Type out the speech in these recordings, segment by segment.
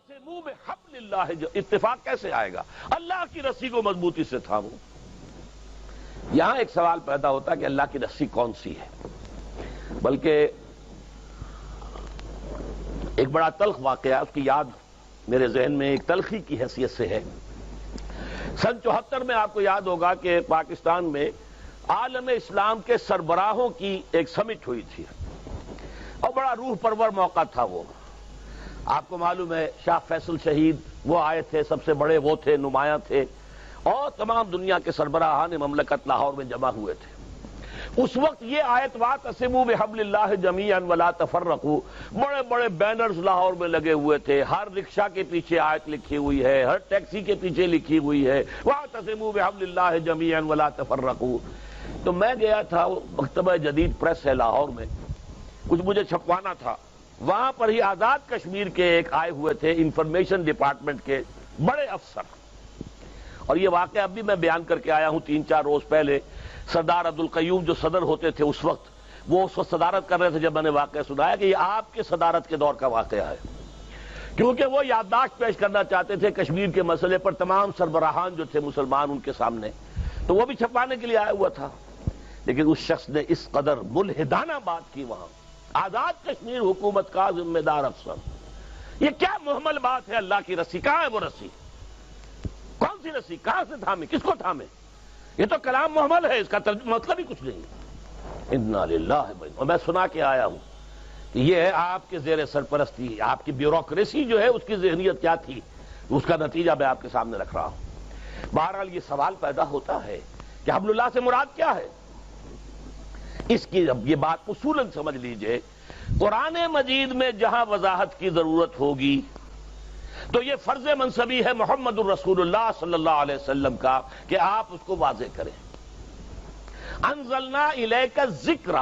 وَاعْتَصِمُوا بِحَبْلِ اللَّهِ اتفاق کیسے آئے گا؟ اللہ کی رسی کو مضبوطی سے تھامو۔ یہاں ایک سوال پیدا ہوتا ہے کہ اللہ کی رسی کون سی ہے؟ بلکہ ایک بڑا تلخ واقعہ، اس کی یاد میرے ذہن میں ایک تلخی کی حیثیت سے ہے۔ سن 74 میں آپ کو یاد ہوگا کہ پاکستان میں عالم اسلام کے سربراہوں کی ایک سمٹ ہوئی تھی اور بڑا روح پرور موقع تھا وہ۔ آپ کو معلوم ہے شاہ فیصل شہید وہ آئے تھے، سب سے بڑے وہ تھے، نمایاں تھے، اور تمام دنیا کے سربراہان مملکت لاہور میں جمع ہوئے تھے۔ اس وقت یہ آیت وَاعْتَصِمُوا بِحَبْلِ اللَّهِ جَمِيعًا وَلَا تَفَرَّقُوا بڑے بڑے بینرز لاہور میں لگے ہوئے تھے، ہر رکشہ کے پیچھے آیت لکھی ہوئی ہے، ہر ٹیکسی کے پیچھے لکھی ہوئی ہے وَاعْتَصِمُوا بِحَبْلِ اللَّهِ جَمِيعًا وَلَا تَفَرَّقُوا۔ تو میں گیا تھا، مکتبہ جدید پریس ہے لاہور میں، کچھ مجھے چھپوانا تھا، وہاں پر ہی آزاد کشمیر کے ایک آئے ہوئے تھے انفارمیشن ڈپارٹمنٹ کے بڑے افسر، اور یہ واقعہ اب بھی میں بیان کر کے آیا ہوں 3-4 روز پہلے۔ سردار عبدالقیوم جو صدر ہوتے تھے اس وقت، وہ اس وقت صدارت کر رہے تھے جب میں نے واقعہ سنایا کہ یہ آپ کے صدارت کے دور کا واقعہ ہے، کیونکہ وہ یادداشت پیش کرنا چاہتے تھے کشمیر کے مسئلے پر تمام سربراہان جو تھے مسلمان ان کے سامنے، تو وہ بھی چھپانے کے لیے آیا ہوا تھا۔ لیکن اس شخص نے اس قدر ملحدانہ بات کی وہاں، آزاد کشمیر حکومت کا ذمہ دار افسر، یہ کیا محمل بات ہے؟ اللہ کی رسی کہاں ہے؟ وہ رسی کون سی رسی؟ کہاں سے تھامے؟ کس کو تھامے؟ یہ تو کلام محمل ہے، اس کا مطلب ہی کچھ نہیں۔ انا للہ اور میں سنا کے آیا ہوں کہ یہ ہے آپ کے زیر سرپرستی، آپ کی بیوروکریسی جو ہے اس کی ذہنیت کیا تھی، اس کا نتیجہ میں آپ کے سامنے رکھ رہا ہوں۔ بہرحال یہ سوال پیدا ہوتا ہے کہ حبل اللہ سے مراد کیا ہے؟ اس کی اب یہ بات اصولاً سمجھ لیجئے، قرآن مجید میں جہاں وضاحت کی ضرورت ہوگی تو یہ فرض منصبی ہے محمد الرسول اللہ صلی اللہ علیہ وسلم کا کہ آپ اس کو واضح کریں۔ انزلنا الیک الذکر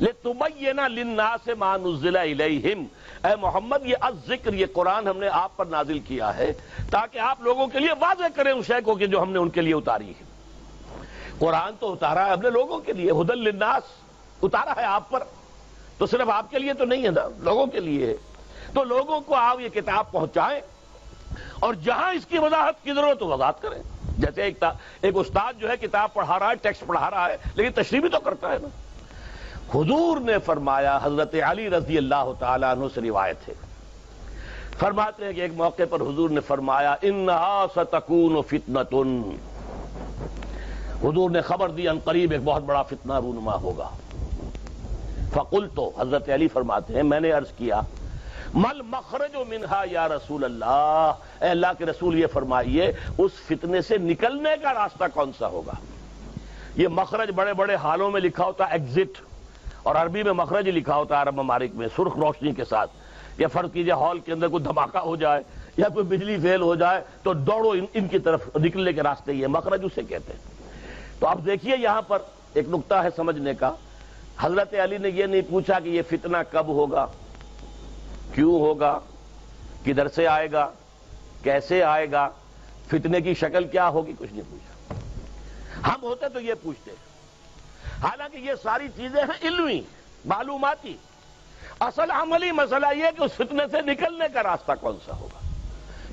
لتبین للناس ما نزل الیہم، اے محمد یہ الذکر، یہ قرآن ہم نے آپ پر نازل کیا ہے تاکہ آپ لوگوں کے لیے واضح کریں اس شے کو کہ جو ہم نے ان کے لیے اتاری ہے۔ قرآن تو اتارا ہے ہم نے لوگوں کے لیے، ھدی للناس اتارا ہے آپ پر، تو صرف آپ کے لیے تو نہیں ہے نا، لوگوں کے لیے ہے۔ تو لوگوں کو آپ یہ کتاب پہنچائیں اور جہاں اس کی وضاحت کی ضرورت ہو وضاحت کریں۔ جیسے ایک استاد جو ہے کتاب پڑھا رہا ہے، ٹیکسٹ پڑھا رہا ہے، لیکن تشریح بھی تو کرتا ہے نا۔ حضور نے فرمایا، حضرت علی رضی اللہ تعالیٰ عنہ سے روایت ہے، فرماتے ہیں کہ ایک موقع پر حضور نے فرمایا انہا ستکون فتنۃ، حضور نے خبر دی ان قریب ایک بہت بڑا فتنہ رونما ہوگا۔ فقلت، حضرت علی فرماتے ہیں میں نے عرض کیا مل مخرج منہا یا رسول اللہ، اے اللہ کے رسول یہ فرمائیے اس فتنے سے نکلنے کا راستہ کون سا ہوگا؟ یہ مخرج بڑے بڑے حالوں میں لکھا ہوتا ایگزٹ، اور عربی میں مخرج لکھا ہوتا ہے عرب ممالک میں سرخ روشنی کے ساتھ۔ یا فرض کیجئے ہال کے اندر کوئی دھماکہ ہو جائے یا کوئی بجلی فیل ہو جائے تو دوڑو ان کی طرف، نکلنے کے راستے یہ مخرج اسے کہتے ہیں۔ تو اب دیکھیے یہاں پر ایک نقطہ ہے سمجھنے کا، حضرت علی نے یہ نہیں پوچھا کہ یہ فتنہ کب ہوگا، کیوں ہوگا، کدھر سے آئے گا، کیسے آئے گا، فتنے کی شکل کیا ہوگی، کچھ نہیں پوچھا۔ ہم ہوتے تو یہ پوچھتے، حالانکہ یہ ساری چیزیں ہیں علمی معلوماتی، اصل عملی مسئلہ یہ کہ اس فتنے سے نکلنے کا راستہ کون سا ہوگا۔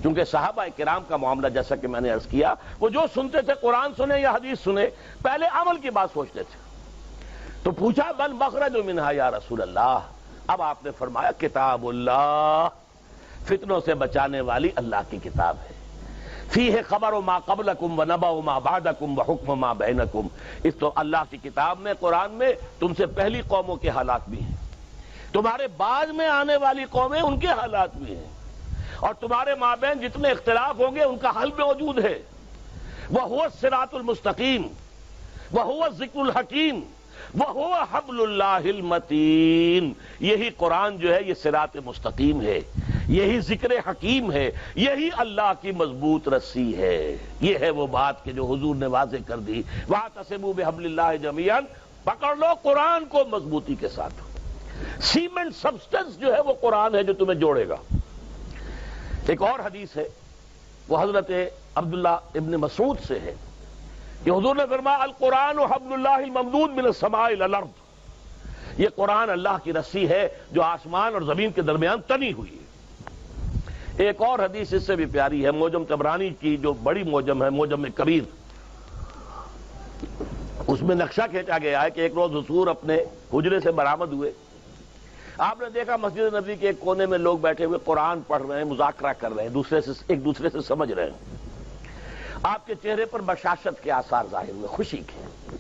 کیونکہ صحابہ کرام کا معاملہ جیسا کہ میں نے عرض کیا، وہ جو سنتے تھے قرآن سنے یا حدیث سنے پہلے عمل کی بات سوچتے تھے۔ تو پوچھا بل مخرج منہا یا رسول اللہ، اب آپ نے فرمایا کتاب اللہ، فتنوں سے بچانے والی اللہ کی کتاب ہے، فیہ خبر ما قبلکم و نبأ ما بعدکم و حکم ما بینکم، اس تو اللہ کی کتاب میں قرآن میں تم سے پہلی قوموں کے حالات بھی ہیں، تمہارے بعد میں آنے والی قومیں ان کے حالات بھی ہیں، اور تمہارے مابین جتنے اختلاف ہوں گے ان کا حل موجود ہے۔ وَهُوَ الصِّرَاطُ الْمُسْتَقِيمُ وَهُوَ الذِّكْرُ الْحَكِيمُ وَهُوَ حَبْلُ اللَّهِ الْمَتِينُ، یہی قرآن جو ہے یہ صراط مستقیم ہے، یہی ذکر حکیم ہے، یہی اللہ کی مضبوط رسی ہے۔ یہ ہے وہ بات کہ جو حضور نے واضح کر دی، وَاعْتَصِمُوا بِحَبْلِ اللَّهِ جَمِيعًا، پکڑ لو قرآن کو مضبوطی کے ساتھ۔ سیمنٹ سبسٹنس جو ہے وہ قرآن ہے جو تمہیں جوڑے گا۔ ایک اور حدیث ہے، وہ حضرت عبداللہ ابن مسعود سے ہے کہ حضور نے فرمایا القرآن حبل اللہ الممدود من السماء الى الارض، یہ قرآن اللہ کی رسی ہے جو آسمان اور زمین کے درمیان تنی ہوئی ہے۔ ایک اور حدیث اس سے بھی پیاری ہے، موجم طبرانی کی جو بڑی موجم ہے، موجم کبیر، اس میں نقشہ کھینچا گیا ہے کہ ایک روز حضور اپنے حجرے سے برآمد ہوئے، آپ نے دیکھا مسجد نبوی کے ایک کونے میں لوگ بیٹھے ہوئے قرآن پڑھ رہے ہیں، مذاکرہ کر رہے ہیں، ایک دوسرے سے سمجھ رہے ہیں۔ آپ کے چہرے پر بشاشت کے آثار ظاہر ہوئے، خوشی کے،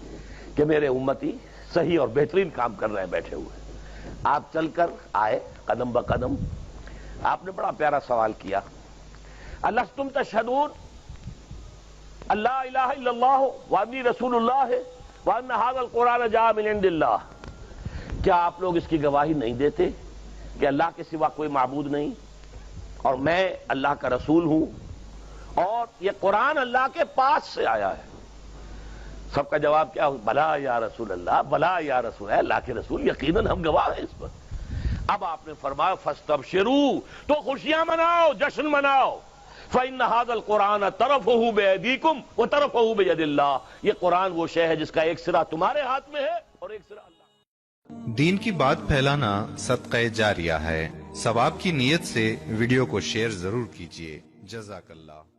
کہ میرے امتی صحیح اور بہترین کام کر رہے ہیں بیٹھے ہوئے۔ آپ چل کر آئے قدم بقدم، آپ نے بڑا پیارا سوال کیا، الستم تشہدون اللہ الہ الا اللہ وانی رسول اللہ وان ھذا القرآن جاء من عند اللہ، کیا آپ لوگ اس کی گواہی نہیں دیتے کہ اللہ کے سوا کوئی معبود نہیں اور میں اللہ کا رسول ہوں اور یہ قرآن اللہ کے پاس سے آیا ہے؟ سب کا جواب کیا ہو؟ بلا یا رسول اللہ، بلا یا رسول ہے اللہ کے رسول، یقیناً ہم گواہ ہیں اس پر۔ اب آپ نے فرمایا فاستبشروا، تو خوشیاں مناؤ، جشن مناؤ، فإن هذا القرآن طرفه بأيديكم وطرفه بيد اللہ، یہ قرآن وہ شے ہے جس کا ایک سرا تمہارے ہاتھ میں ہے اور ایک سرا اللہ۔ دین کی بات پھیلانا صدقہ جاریہ ہے، ثواب کی نیت سے ویڈیو کو شیئر ضرور کیجیے۔ جزاک اللہ۔